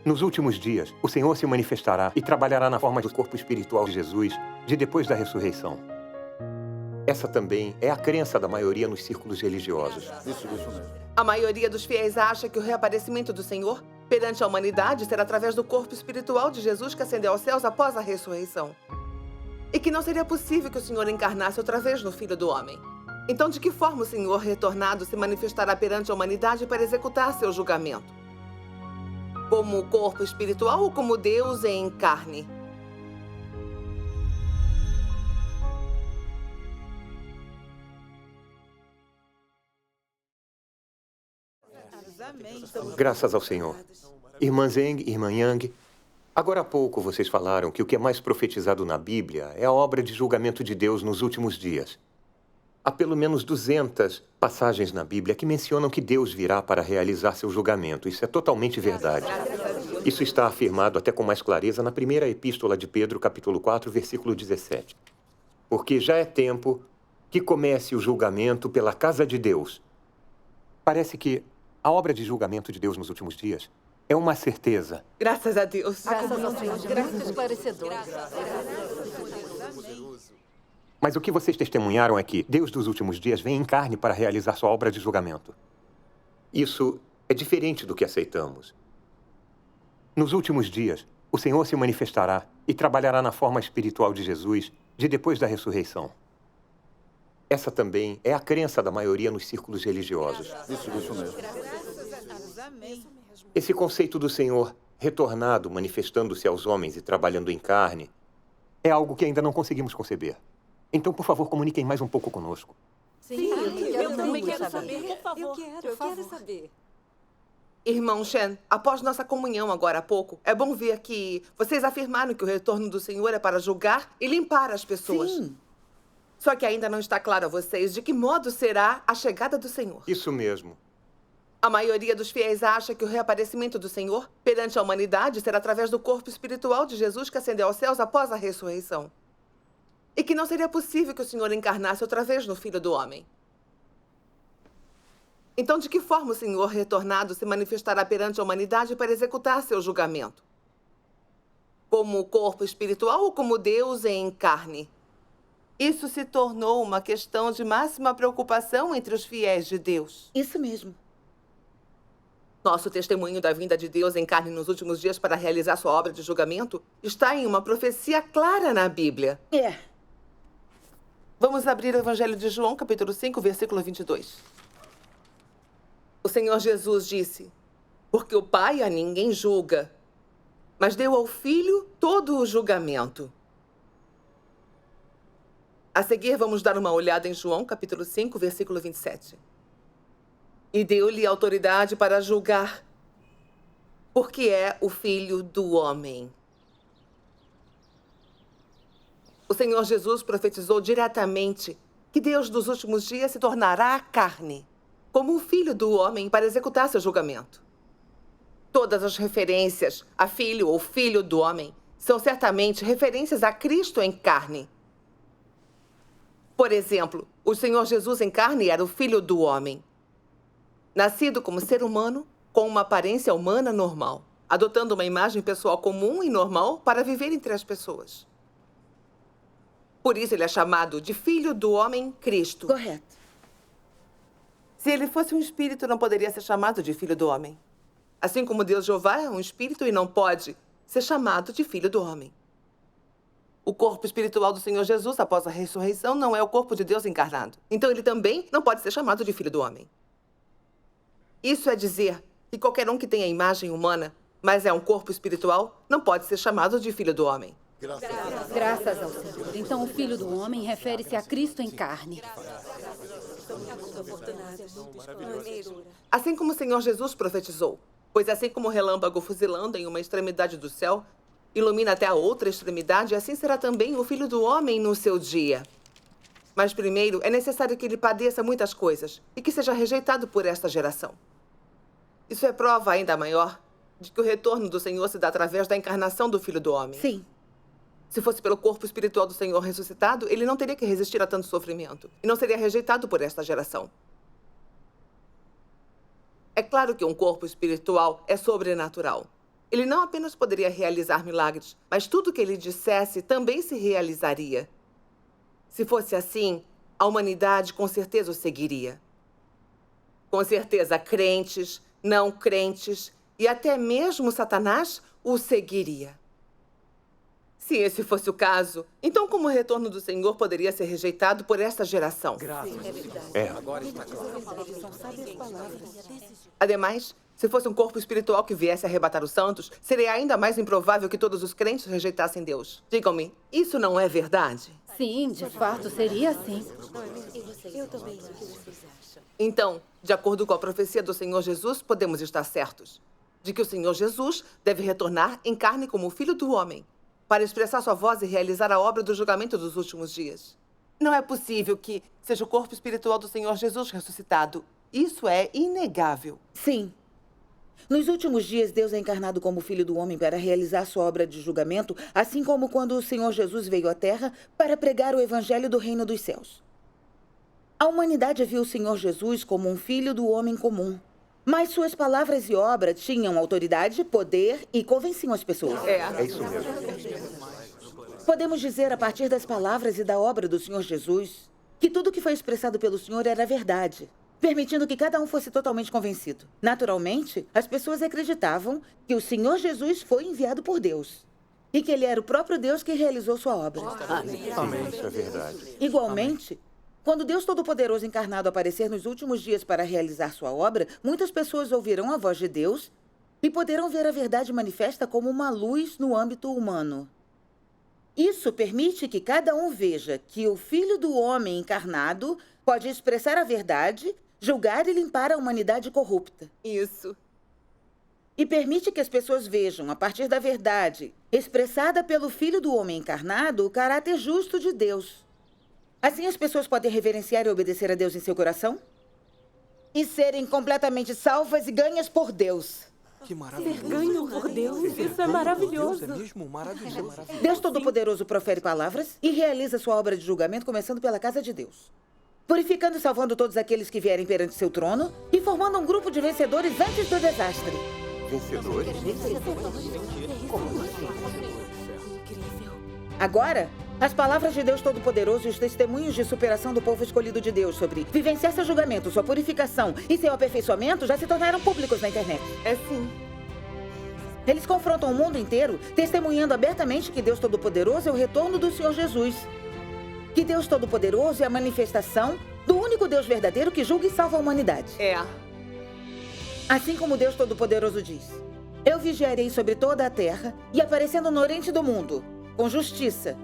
Nos últimos dias, o Senhor se manifestará e trabalhará na forma do corpo espiritual de Jesus, de depois da ressurreição. Essa também é a crença da maioria nos círculos religiosos. Isso mesmo. A maioria dos fiéis acha que o reaparecimento do Senhor perante a humanidade será através do corpo espiritual de Jesus que ascendeu aos céus após a ressurreição. E que não seria possível que o Senhor encarnasse outra vez no Filho do Homem. Então, de que forma o Senhor retornado se manifestará perante a humanidade para executar seu julgamento? Como corpo espiritual ou como Deus em carne? Graças ao Senhor. Irmã Zeng, irmã Yang, agora há pouco vocês falaram que o que é mais profetizado na Bíblia é a obra de julgamento de Deus nos últimos dias. Há pelo menos 200 passagens na Bíblia que mencionam que Deus virá para realizar seu julgamento. Isso é totalmente verdade. Isso está afirmado até com mais clareza na primeira epístola de Pedro, capítulo 4, versículo 17. Porque já é tempo que comece o julgamento pela casa de Deus. Parece que a obra de julgamento de Deus nos últimos dias é uma certeza. Graças a Deus. Graças ao Senhor, muito esclarecedor. Mas o que vocês testemunharam é que Deus dos últimos dias vem em carne para realizar sua obra de julgamento. Isso é diferente do que aceitamos. Nos últimos dias, o Senhor se manifestará e trabalhará na forma espiritual de Jesus, de depois da ressurreição. Essa também é a crença da maioria nos círculos religiosos. Isso mesmo. Esse conceito do Senhor retornado, manifestando-se aos homens e trabalhando em carne, é algo que ainda não conseguimos conceber. Então, por favor, comuniquem mais um pouco conosco. Sim, eu também quero saber. saber. Por favor, eu quero saber. Irmão Shen, após nossa comunhão agora há pouco, é bom ver que vocês afirmaram que o retorno do Senhor é para julgar e limpar as pessoas. Sim. Só que ainda não está claro a vocês de que modo será a chegada do Senhor. Isso mesmo. A maioria dos fiéis acha que o reaparecimento do Senhor perante a humanidade será através do corpo espiritual de Jesus que ascendeu aos céus após a ressurreição. E que não seria possível que o Senhor encarnasse outra vez no Filho do Homem. Então, de que forma o Senhor retornado se manifestará perante a humanidade para executar seu julgamento? Como corpo espiritual ou como Deus em carne? Isso se tornou uma questão de máxima preocupação entre os fiéis de Deus. Isso mesmo. Nosso testemunho da vinda de Deus em carne nos últimos dias para realizar sua obra de julgamento está em uma profecia clara na Bíblia. É. Vamos abrir o Evangelho de João, capítulo 5, versículo 22. O Senhor Jesus disse: porque o Pai a ninguém julga, mas deu ao Filho todo o julgamento. A seguir, vamos dar uma olhada em João, capítulo 5, versículo 27. E deu-lhe autoridade para julgar, porque é o Filho do Homem. O Senhor Jesus profetizou diretamente que Deus dos últimos dias se tornará carne, como o Filho do Homem, para executar seu julgamento. Todas as referências a Filho ou Filho do Homem são certamente referências a Cristo em carne. Por exemplo, o Senhor Jesus em carne era o Filho do Homem, nascido como ser humano, com uma aparência humana normal, adotando uma imagem pessoal comum e normal para viver entre as pessoas. Por isso ele é chamado de Filho do Homem Cristo. Correto. Se ele fosse um espírito, não poderia ser chamado de Filho do Homem. Assim como Deus Jeová é um espírito e não pode ser chamado de Filho do Homem. O corpo espiritual do Senhor Jesus, após a ressurreição, não é o corpo de Deus encarnado. Então ele também não pode ser chamado de Filho do Homem. Isso é dizer que qualquer um que tenha imagem humana, mas é um corpo espiritual, não pode ser chamado de Filho do Homem. Graças ao Senhor. Então, o Filho do Homem refere-se a Cristo em carne. Assim como o Senhor Jesus profetizou. Pois assim como o relâmpago fuzilando em uma extremidade do céu ilumina até a outra extremidade, assim será também o Filho do Homem no seu dia. Mas primeiro é necessário que ele padeça muitas coisas e que seja rejeitado por esta geração. Isso é prova ainda maior de que o retorno do Senhor se dá através da encarnação do Filho do Homem. Sim. Se fosse pelo corpo espiritual do Senhor ressuscitado, ele não teria que resistir a tanto sofrimento e não seria rejeitado por esta geração. É claro que um corpo espiritual é sobrenatural. ele não apenas poderia realizar milagres, mas tudo que ele dissesse também se realizaria. Se fosse assim, a humanidade com certeza o seguiria. Com certeza, crentes, não crentes e até mesmo Satanás o seguiria. Se esse fosse o caso, então como o retorno do Senhor poderia ser rejeitado por esta geração? Ademais, se fosse um corpo espiritual que viesse arrebatar os santos, seria ainda mais improvável que todos os crentes rejeitassem Deus. Digam-me, isso não é verdade? Sim, de fato, seria assim. Eu também acho. Então, de acordo com a profecia do Senhor Jesus, podemos estar certos de que o Senhor Jesus deve retornar em carne como o Filho do Homem, para expressar sua voz e realizar a obra do julgamento dos últimos dias. Não é possível que seja o corpo espiritual do Senhor Jesus ressuscitado. Isso é inegável. Sim. Nos últimos dias, Deus é encarnado como Filho do Homem para realizar sua obra de julgamento, assim como quando o Senhor Jesus veio à Terra para pregar o Evangelho do Reino dos Céus. A humanidade viu o Senhor Jesus como um filho do homem comum. Mas suas palavras e obras tinham autoridade, poder e convenciam as pessoas. É isso mesmo. Podemos dizer, a partir das palavras e da obra do Senhor Jesus, que tudo que foi expressado pelo Senhor era verdade, permitindo que cada um fosse totalmente convencido. Naturalmente, as pessoas acreditavam que o Senhor Jesus foi enviado por Deus e que ele era o próprio Deus que realizou sua obra. Amém. Isso é verdade. Igualmente, quando Deus Todo-Poderoso encarnado aparecer nos últimos dias para realizar sua obra, muitas pessoas ouvirão a voz de Deus e poderão ver a verdade manifesta como uma luz no âmbito humano. Isso permite que cada um veja que o Filho do Homem encarnado pode expressar a verdade, julgar e limpar a humanidade corrupta. Isso. E permite que as pessoas vejam, a partir da verdade, expressada pelo Filho do Homem encarnado, o caráter justo de Deus. Assim as pessoas podem reverenciar e obedecer a Deus em seu coração e serem completamente salvas e ganhas por Deus. Que maravilhoso. Ganho por Deus, isso é maravilhoso. É mesmo maravilhoso. Deus Todo-Poderoso profere palavras e realiza sua obra de julgamento começando pela casa de Deus, purificando e salvando todos aqueles que vierem perante seu trono e formando um grupo de vencedores antes do desastre. Vencedores? Agora, as palavras de Deus Todo-Poderoso e os testemunhos de superação do povo escolhido de Deus sobre vivenciar seu julgamento, sua purificação e seu aperfeiçoamento já se tornaram públicos na internet. É sim. Eles confrontam o mundo inteiro, testemunhando abertamente que Deus Todo-Poderoso é o retorno do Senhor Jesus. Que Deus Todo-Poderoso é a manifestação do único Deus verdadeiro que julga e salva a humanidade. Assim como Deus Todo-Poderoso diz: eu vigiarei sobre toda a terra e aparecendo no oriente do mundo, com justiça,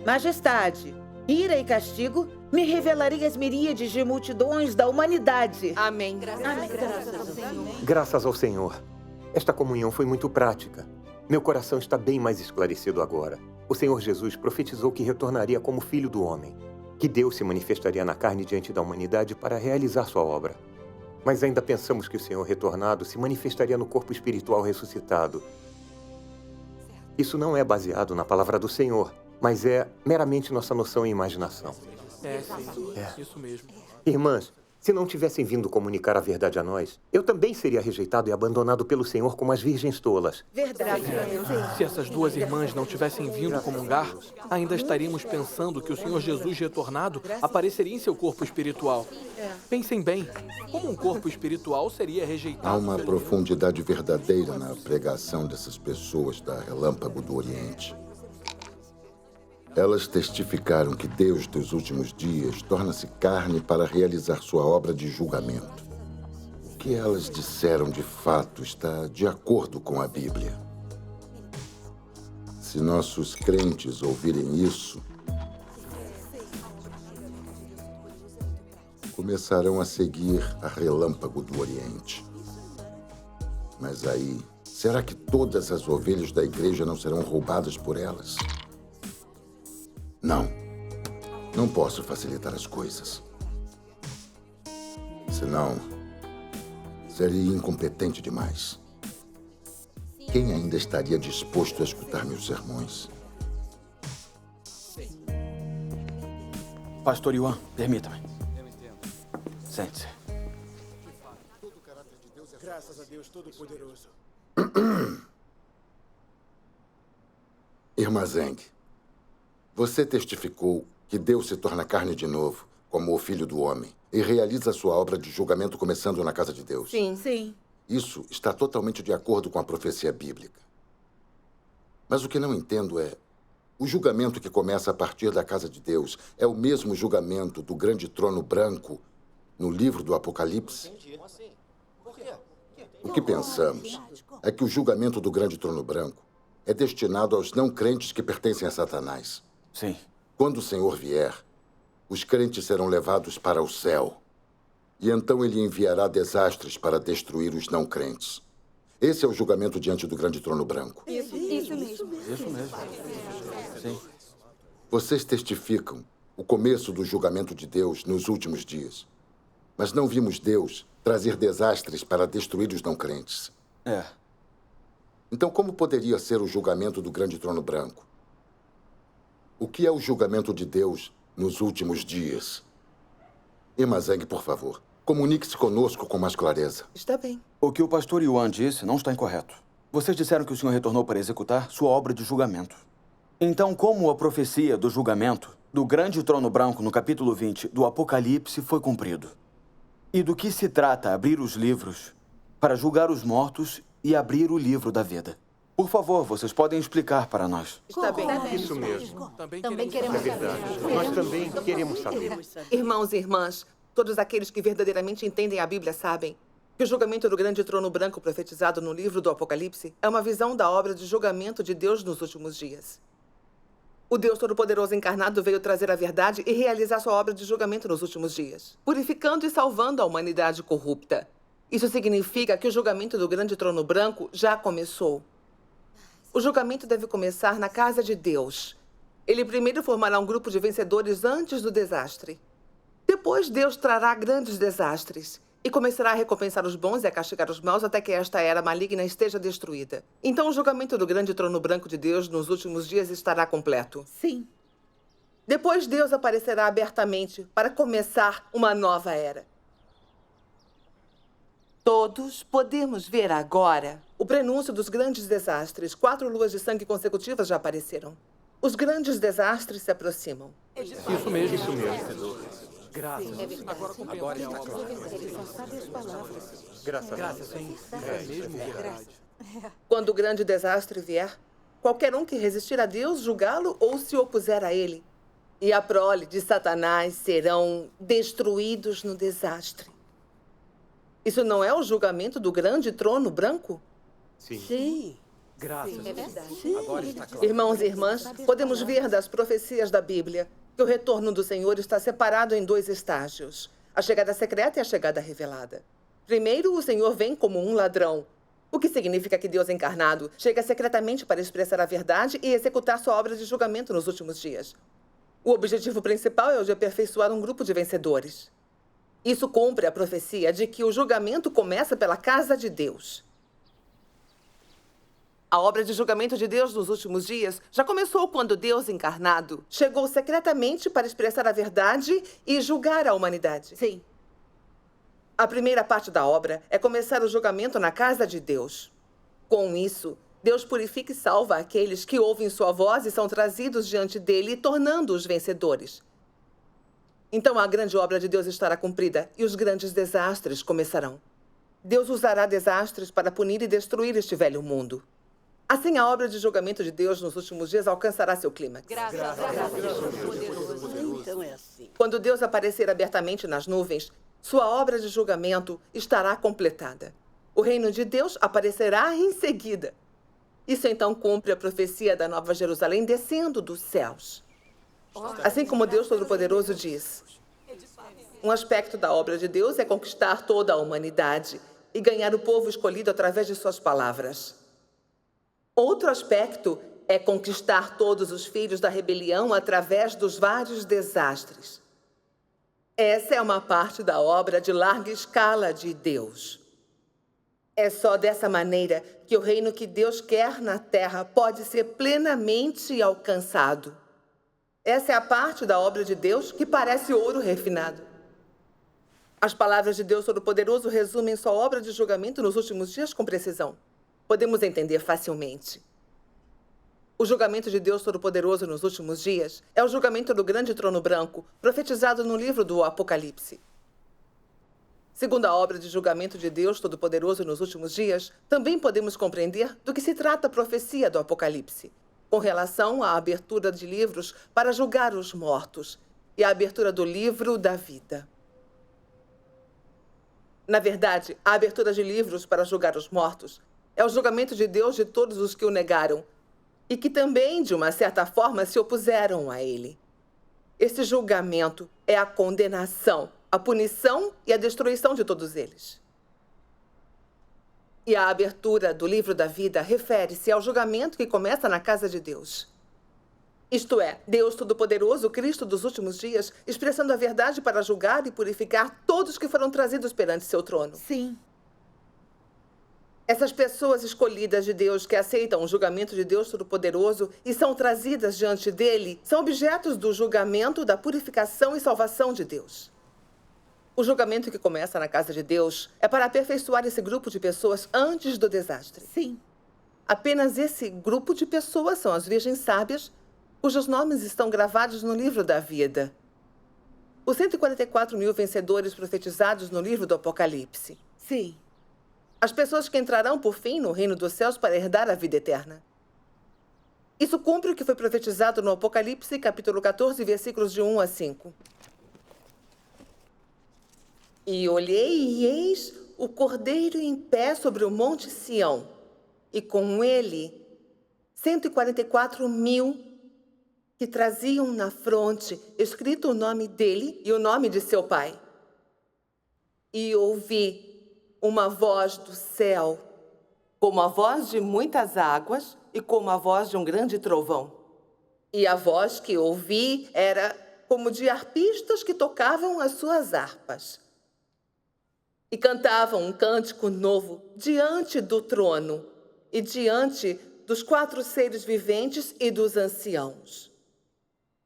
majestade, ira e castigo, me revelarei as miríades de multidões da humanidade. Amém. Graças ao Senhor. Esta comunhão foi muito prática. Meu coração está bem mais esclarecido agora. O Senhor Jesus profetizou que retornaria como Filho do Homem, que Deus se manifestaria na carne diante da humanidade para realizar sua obra. Mas ainda pensamos que o Senhor retornado se manifestaria no corpo espiritual ressuscitado. Isso não é baseado na palavra do Senhor, mas é meramente nossa noção e imaginação. Sim. Isso mesmo. Irmãs, se não tivessem vindo comunicar a verdade a nós, eu também seria rejeitado e abandonado pelo Senhor como as virgens tolas. Verdade. Se essas duas irmãs não tivessem vindo comungar, ainda estaríamos pensando que o Senhor Jesus retornado apareceria em seu corpo espiritual. Pensem bem, como um corpo espiritual seria rejeitado? Há uma profundidade verdadeira na pregação dessas pessoas da Relâmpago do Oriente. Elas testificaram que Deus dos últimos dias torna-se carne para realizar sua obra de julgamento. O que elas disseram de fato está de acordo com a Bíblia. Se nossos crentes ouvirem isso, começarão a seguir a Relâmpago do Oriente. Mas aí, será que todas as ovelhas da igreja não serão roubadas por elas? Não posso facilitar as coisas. Senão, seria incompetente demais. Quem ainda estaria disposto a escutar meus sermões? Pastor Yuan, permita-me. Sente-se. Graças a Deus Todo-Poderoso. Irmã Zeng, você testificou que Deus se torna carne de novo, como o Filho do Homem, e realiza sua obra de julgamento começando na casa de Deus. Sim. Sim. Isso está totalmente de acordo com a profecia bíblica. Mas o que não entendo é, o julgamento que começa a partir da casa de Deus é o mesmo julgamento do grande trono branco no livro do Apocalipse? O que pensamos é que o julgamento do grande trono branco é destinado aos não crentes que pertencem a Satanás. Sim. Quando o Senhor vier, os crentes serão levados para o céu. E então ele enviará desastres para destruir os não crentes. Esse é o julgamento diante do grande trono branco. Isso mesmo. Isso mesmo. Sim. Vocês testificam o começo do julgamento de Deus nos últimos dias. Mas não vimos Deus trazer desastres para destruir os não crentes. É. Então, como poderia ser o julgamento do grande trono branco? O que é o julgamento de Deus nos últimos dias? Irmã Zeng, por favor, comunique-se conosco com mais clareza. Está bem. O que o pastor Yuan disse não está incorreto. Vocês disseram que o Senhor retornou para executar sua obra de julgamento. Então, como a profecia do julgamento do grande trono branco no capítulo 20 do Apocalipse foi cumprido? E do que se trata abrir os livros para julgar os mortos e abrir o livro da vida? Por favor, vocês podem explicar para nós. Está bem. Isso mesmo. Também É queremos verdade. Nós também queremos saber. Irmãos e irmãs, todos aqueles que verdadeiramente entendem a Bíblia sabem que o julgamento do grande trono branco profetizado no livro do Apocalipse é uma visão da obra de julgamento de Deus nos últimos dias. O Deus Todo-Poderoso encarnado veio trazer a verdade e realizar sua obra de julgamento nos últimos dias, purificando e salvando a humanidade corrupta. Isso significa que o julgamento do grande trono branco já começou. O julgamento deve começar na casa de Deus. Ele primeiro formará um grupo de vencedores antes do desastre. Depois, Deus trará grandes desastres e começará a recompensar os bons e a castigar os maus até que esta era maligna esteja destruída. Então, o julgamento do grande trono branco de Deus nos últimos dias estará completo. Sim. Depois, Deus aparecerá abertamente para começar uma nova era. Todos podemos ver agora o prenúncio dos grandes desastres. 4 luas de sangue consecutivas já apareceram. Os grandes desastres se aproximam. Isso mesmo. Isso mesmo. Graças. Agora está claro. Ele só sabe as palavras. Graças a Deus. Sim. É mesmo verdade. Quando o grande desastre vier, qualquer um que resistir a Deus, julgá-lo ou se opuser a ele, e a prole de Satanás serão destruídos no desastre. Isso não é o julgamento do grande trono branco? Sim. Sim. Graças. É verdade. Agora está claro. Irmãos e irmãs, podemos ver das profecias da Bíblia que o retorno do Senhor está separado em 2 estágios: a chegada secreta e a chegada revelada. Primeiro, o Senhor vem como um ladrão, o que significa que Deus encarnado chega secretamente para expressar a verdade e executar sua obra de julgamento nos últimos dias. O objetivo principal é o de aperfeiçoar um grupo de vencedores. Isso cumpre a profecia de que o julgamento começa pela casa de Deus. A obra de julgamento de Deus nos últimos dias já começou quando Deus encarnado chegou secretamente para expressar a verdade e julgar a humanidade. Sim. A primeira parte da obra é começar o julgamento na casa de Deus. Com isso, Deus purifica e salva aqueles que ouvem sua voz e são trazidos diante dele, tornando-os vencedores. Então a grande obra de Deus estará cumprida e os grandes desastres começarão. Deus usará desastres para punir e destruir este velho mundo. Assim, a obra de julgamento de Deus nos últimos dias alcançará seu clímax. Graças a Deus. Então é assim. Quando Deus aparecer abertamente nas nuvens, sua obra de julgamento estará completada. O reino de Deus aparecerá em seguida. Isso então cumpre a profecia da Nova Jerusalém descendo dos céus. Assim como Deus Todo-Poderoso diz, um aspecto da obra de Deus é conquistar toda a humanidade e ganhar o povo escolhido através de suas palavras. Outro aspecto é conquistar todos os filhos da rebelião através dos vários desastres. Essa é uma parte da obra de larga escala de Deus. É só dessa maneira que o reino que Deus quer na terra pode ser plenamente alcançado. Essa é a parte da obra de Deus que parece ouro refinado. As palavras de Deus Todo-Poderoso resumem sua obra de julgamento nos últimos dias com precisão. Podemos entender facilmente. O julgamento de Deus Todo-Poderoso nos últimos dias é o julgamento do grande trono branco, profetizado no livro do Apocalipse. Segundo a obra de julgamento de Deus Todo-Poderoso nos últimos dias, também podemos compreender do que se trata a profecia do Apocalipse, com relação à abertura de livros para julgar os mortos e a abertura do livro da vida. Na verdade, a abertura de livros para julgar os mortos é o julgamento de Deus de todos os que o negaram e que também, de uma certa forma, se opuseram a ele. Esse julgamento é a condenação, a punição e a destruição de todos eles. E a abertura do livro da vida refere-se ao julgamento que começa na casa de Deus. Isto é, Deus Todo-Poderoso, Cristo dos últimos dias, expressando a verdade para julgar e purificar todos que foram trazidos perante seu trono. Sim. Essas pessoas escolhidas de Deus que aceitam o julgamento de Deus Todo-Poderoso e são trazidas diante dele são objetos do julgamento, da purificação e salvação de Deus. O julgamento que começa na casa de Deus é para aperfeiçoar esse grupo de pessoas antes do desastre. Sim. Apenas esse grupo de pessoas são as virgens sábias, cujos nomes estão gravados no livro da vida. Os 144 mil vencedores profetizados no livro do Apocalipse. Sim. As pessoas que entrarão, por fim, no reino dos céus para herdar a vida eterna. Isso cumpre o que foi profetizado no Apocalipse, capítulo 14, versículos de 1 a 5. E olhei e eis o Cordeiro em pé sobre o monte Sião, e com ele 144 mil que traziam na fronte escrito o nome dele e o nome de seu pai. E ouvi uma voz do céu, como a voz de muitas águas e como a voz de um grande trovão. E a voz que ouvi era como de arpistas que tocavam as suas harpas. E cantavam um cântico novo diante do trono e diante dos 4 seres viventes e dos anciãos.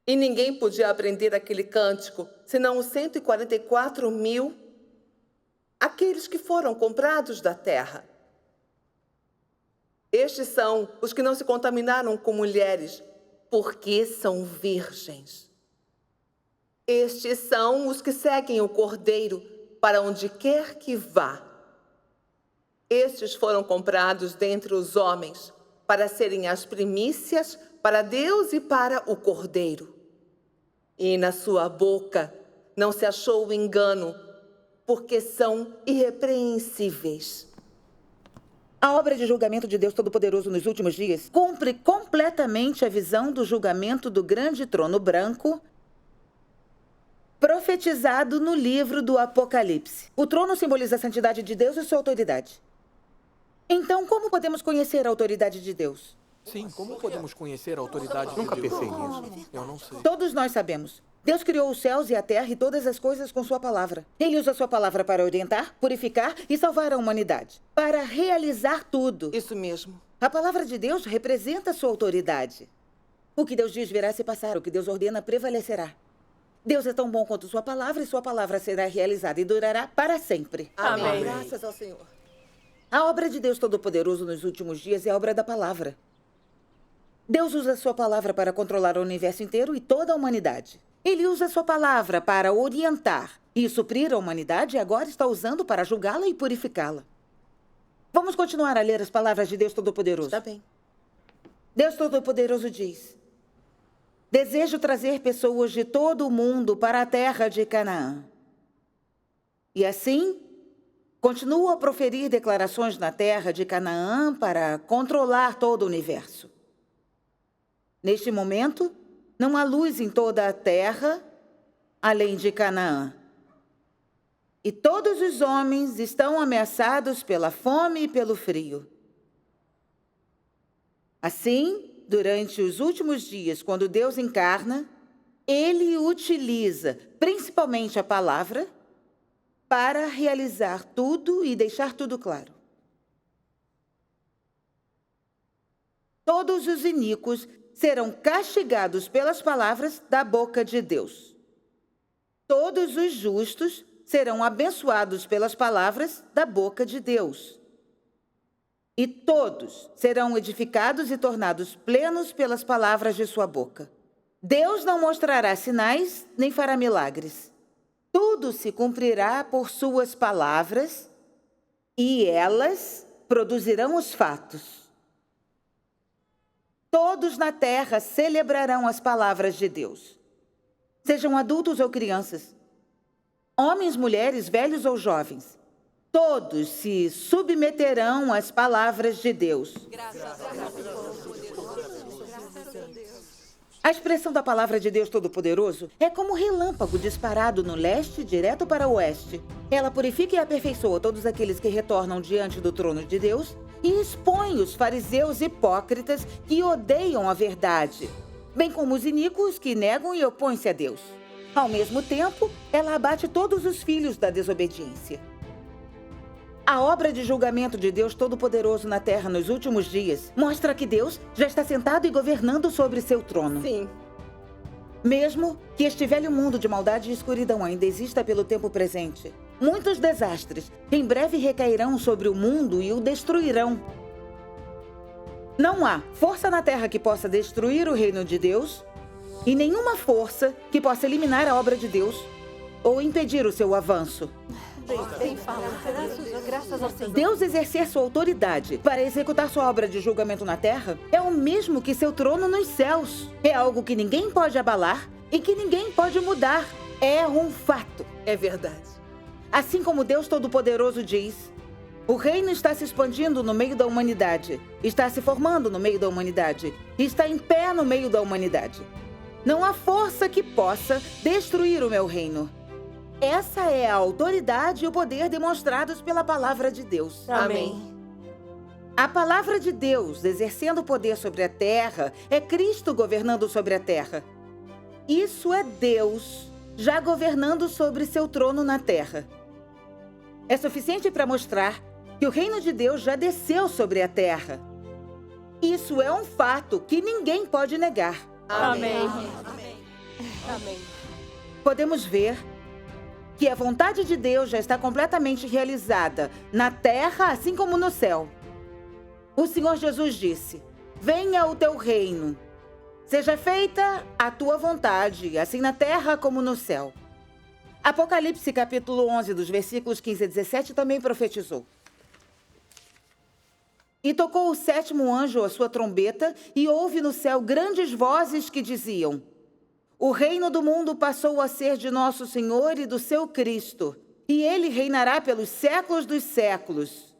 E ninguém podia aprender aquele cântico, senão os 144 mil, aqueles que foram comprados da terra. Estes são os que não se contaminaram com mulheres, porque são virgens. Estes são os que seguem o Cordeiro para onde quer que vá. Estes foram comprados dentre os homens para serem as primícias para Deus e para o Cordeiro. E na sua boca não se achou engano, porque são irrepreensíveis. A obra de julgamento de Deus Todo-Poderoso nos últimos dias cumpre completamente a visão do julgamento do grande trono branco profetizado no livro do Apocalipse. O trono simboliza a santidade de Deus e sua autoridade. Então, como podemos conhecer a autoridade de Deus? Sim, como podemos conhecer a autoridade Nunca de Deus? pensei nisso. Eu não sei. Todos nós sabemos. Deus criou os céus e a terra e todas as coisas com sua palavra. Ele usa sua palavra para orientar, purificar e salvar a humanidade. Para realizar tudo. Isso mesmo. A palavra de Deus representa sua autoridade. O que Deus diz virá se passar, o que Deus ordena prevalecerá. Deus é tão bom quanto sua palavra e sua palavra será realizada e durará para sempre. Amém. Graças ao Senhor. A obra de Deus Todo-Poderoso nos últimos dias é a obra da palavra. Deus usa sua palavra para controlar o universo inteiro e toda a humanidade. Ele usa sua palavra para orientar e suprir a humanidade e agora está usando para julgá-la e purificá-la. Vamos continuar a ler as palavras de Deus Todo-Poderoso. Está bem. Deus Todo-Poderoso diz: desejo trazer pessoas de todo o mundo para a terra de Canaã. E assim, continuo a proferir declarações na terra de Canaã para controlar todo o universo. Neste momento, não há luz em toda a terra, além de Canaã. E todos os homens estão ameaçados pela fome e pelo frio. Assim, durante os últimos dias, quando Deus encarna, Ele utiliza principalmente a palavra para realizar tudo e deixar tudo claro. Todos os iníquos serão castigados pelas palavras da boca de Deus. Todos os justos serão abençoados pelas palavras da boca de Deus. e todos serão edificados e tornados plenos pelas palavras de sua boca. Deus não mostrará sinais nem fará milagres. Tudo se cumprirá por suas palavras e elas produzirão os fatos. Todos na terra celebrarão as palavras de Deus. Sejam adultos ou crianças, homens, mulheres, velhos ou jovens. Todos se submeterão às palavras de Deus. A expressão da palavra de Deus Todo-Poderoso é como um relâmpago disparado no leste direto para o oeste. Ela purifica e aperfeiçoa todos aqueles que retornam diante do trono de Deus e expõe os fariseus hipócritas que odeiam a verdade, bem como os iníquos que negam e opõem-se a Deus. Ao mesmo tempo, ela abate todos os filhos da desobediência. A obra de julgamento de Deus Todo-Poderoso na Terra nos últimos dias mostra que Deus já está sentado e governando sobre seu trono. Sim. Mesmo que este velho mundo de maldade e escuridão ainda exista pelo tempo presente, muitos desastres em breve recairão sobre o mundo e o destruirão. Não há força na Terra que possa destruir o reino de Deus e nenhuma força que possa eliminar a obra de Deus ou impedir o seu avanço. Bem falado. Graças ao Senhor. Deus exercer sua autoridade para executar sua obra de julgamento na terra é o mesmo que seu trono nos céus. É algo que ninguém pode abalar e que ninguém pode mudar. É um fato. É verdade. Assim como Deus Todo-Poderoso diz, o reino está se expandindo no meio da humanidade, está se formando no meio da humanidade, está em pé no meio da humanidade. Não há força que possa destruir o meu reino. Essa é a autoridade e o poder demonstrados pela palavra de Deus. Amém. A palavra de Deus, exercendo poder sobre a terra, é Cristo governando sobre a terra. Isso é Deus já governando sobre seu trono na terra. É suficiente para mostrar que o reino de Deus já desceu sobre a terra. Isso é um fato que ninguém pode negar. Amém. Amém. Podemos ver que a vontade de Deus já está completamente realizada na terra, assim como no céu. O Senhor Jesus disse: venha o teu reino. Seja feita a tua vontade, assim na terra como no céu. Apocalipse capítulo 11, dos versículos 15 a 17, também profetizou. E tocou o sétimo anjo a sua trombeta, e houve no céu grandes vozes que diziam: o reino do mundo passou a ser de nosso Senhor e do seu Cristo, e ele reinará pelos séculos dos séculos.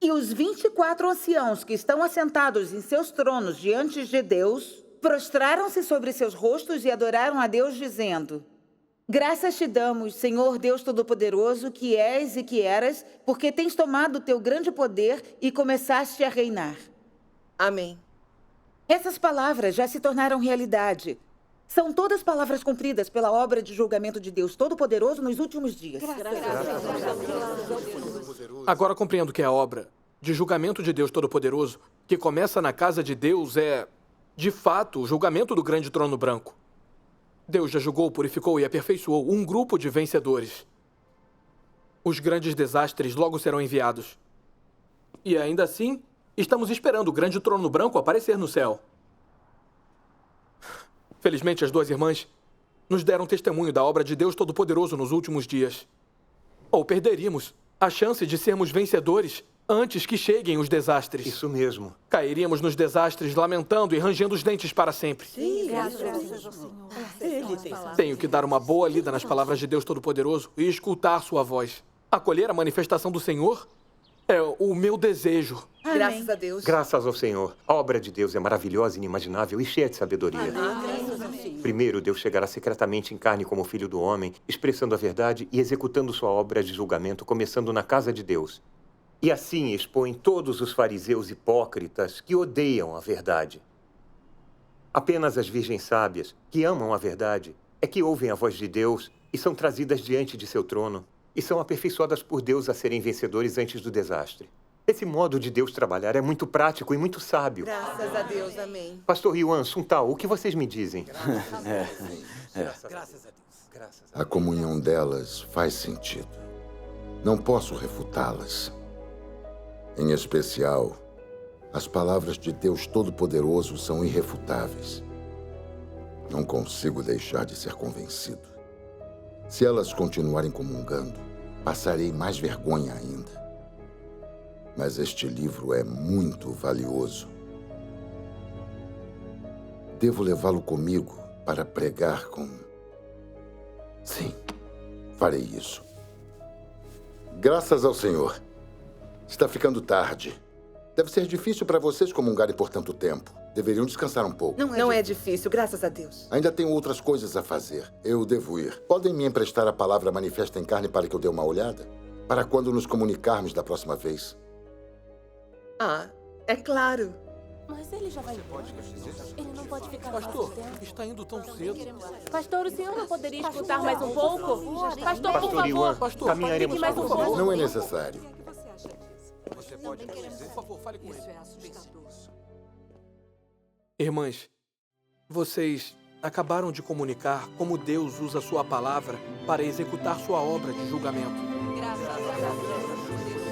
E os 24 anciãos que estão assentados em seus tronos diante de Deus, prostraram-se sobre seus rostos e adoraram a Deus, dizendo: graças te damos, Senhor Deus Todo-Poderoso, que és e que eras, porque tens tomado o teu grande poder e começaste a reinar. Amém. Essas palavras já se tornaram realidade. São todas palavras cumpridas pela obra de julgamento de Deus Todo-Poderoso nos últimos dias. Agora compreendo que a obra de julgamento de Deus Todo-Poderoso, que começa na casa de Deus, é, de fato, o julgamento do grande trono branco. Deus já julgou, purificou e aperfeiçoou um grupo de vencedores. Os grandes desastres logo serão enviados. E ainda assim, estamos esperando o grande trono branco aparecer no céu. Felizmente, as duas irmãs nos deram testemunho da obra de Deus Todo-Poderoso nos últimos dias. Ou perderíamos a chance de sermos vencedores antes que cheguem os desastres. Isso mesmo. Cairíamos nos desastres lamentando e rangendo os dentes para sempre. Graças ao Senhor. Ele tem. Tenho que dar uma boa lida nas palavras de Deus Todo-Poderoso e escutar sua voz. Acolher a manifestação do Senhor é o meu desejo. Graças a Deus. Graças ao Senhor. A obra de Deus é maravilhosa, inimaginável e cheia de sabedoria. Primeiro, Deus chegará secretamente em carne como filho do homem, expressando a verdade e executando sua obra de julgamento, começando na casa de Deus. E assim expõe todos os fariseus hipócritas que odeiam a verdade. Apenas as virgens sábias, que amam a verdade, é que ouvem a voz de Deus e são trazidas diante de seu trono e são aperfeiçoadas por Deus a serem vencedores antes do desastre. Esse modo de Deus trabalhar é muito prático e muito sábio. Graças a Deus, amém. Pastor Yuan, Suntal, o que vocês me dizem? A comunhão delas faz sentido. Não posso refutá-las. Em especial, as palavras de Deus Todo-Poderoso são irrefutáveis. Não consigo deixar de ser convencido. Se elas continuarem comungando, passarei mais vergonha ainda. Mas este livro é muito valioso. Devo levá-lo comigo para pregar com... Sim, farei isso. Graças ao Senhor. Está ficando tarde. Deve ser difícil para vocês comungarem por tanto tempo. Deveriam descansar um pouco. Não é difícil, graças a Deus. Ainda tenho outras coisas a fazer. Eu devo ir. Podem me emprestar a palavra manifesta em carne para que eu dê uma olhada? Para quando nos comunicarmos da próxima vez. Ah, é claro. Mas ele já vai embora. Ele não pode ficar lá Pastor, mais tempo. está indo tão cedo. Pastor, o senhor não poderia escutar mais um pouco? Pastor, por Pastor Iwan, favor. caminharemos Fique mais com um você. pouco. Não é necessário. Você pode, por favor, fale com ele. Irmãs, vocês acabaram de comunicar como Deus usa sua palavra para executar sua obra de julgamento. Graças a Deus.